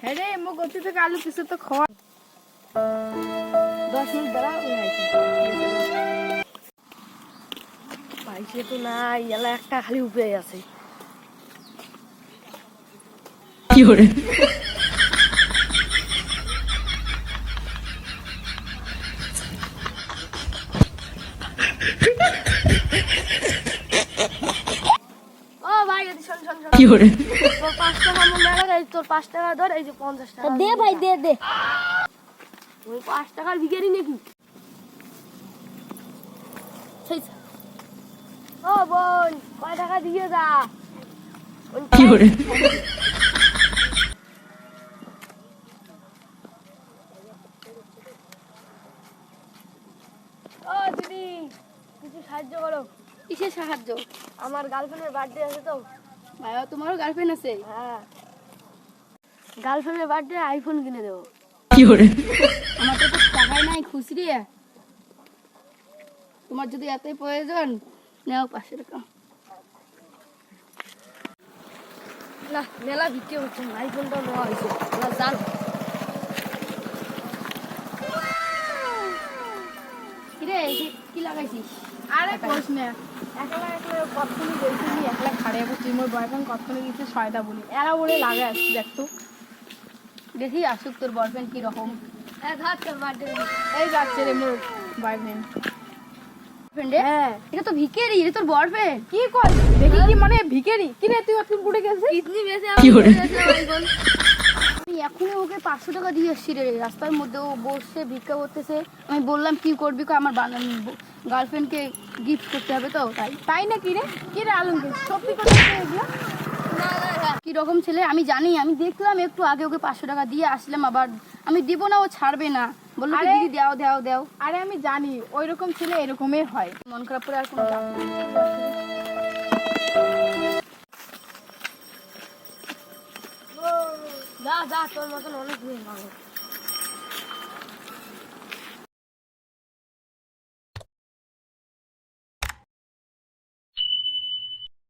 হ্যাঁ রে মো গতি থেকে আলু কিছু তো খাওয়া 10 মিনিট দাঁড়া পাইছে তো নাই এলা একটা খালি উপায় আছে কি করে ও ভাই এদি শোন কি করে তোর 5 টাকা মনে লাগাই তোর 5 টাকা ধর এই যে 50 টাকা দে ভাই দে ওই 5 টাকার ভিখারি নাকি ও বোন কয় টাকা দিয়ে যা কি করে ও দিদি কিছু সাহায্য করো কিসের সাহায্য আমার গার্লফ্রেন্ডের বার্থডে আছে তো ভাইয়া তোমারও গার্লফ্রেন্ড আছে হ্যাঁ গার্লফ্রেন্ডের বার্থডে আইফোন কিনে দেবো কি করে আমার তো টাকাই নাই খুচরি তোমার যদি এতই প্রয়োজন নাও 500 টাকা না মেলা বিক্রি হচ্ছে আইফোনটা নেওয়া হয়েছে না জান কিরে কি লাগাইছিস আরে কোশ না একলা কতক্ষণ বলছিলি একলা খাড়ে যাবো তুই মোর বয়ফ্রেন্ড কতক্ষণে গেছে ছয়টা বলি এরা বলে লাগে আসছি দেখতো দেখি আসুক তোর বয়ফ্রেন্ড কি রকম ধর তোর বার্থডে এই যাচ্ছে রে মোর বয়ফ্রেন্ড হ্যাঁ এটা তো ভিখারি এটা তোর বয়ফ্রেন্ড কি কর দেখি কি মানে ভিখারি কি রে তুই অতক্ষণ পুড়ে গেছিস কিডনি বেঁচে কি করে? আমি এখনই ওকে 500 টাকা দিয়ে এসছি রে রাস্তার মধ্যে ও বসে ভিক্ষা করতেছে আমি বললাম কি করবি আমার গার্লফ্রেন্ডকে গিফট করতে হবে তো তাই তাই না কি রে আলমকে সত্যি কথা এগুলো কি রকম ছেলে আমি জানি আমি দেখলাম একটু আগে ওকে 500 টাকা দিয়ে আসলাম আবার আমি দিব না ও ছাড়বে না বললো কি, আরে- দিদি দাও আরে আমি জানি ওই রকম ছেলে এরকমই হয় মন খারাপ করে আর কোনো লাভ নেই। যা তোর মতন অনেক মেয়ে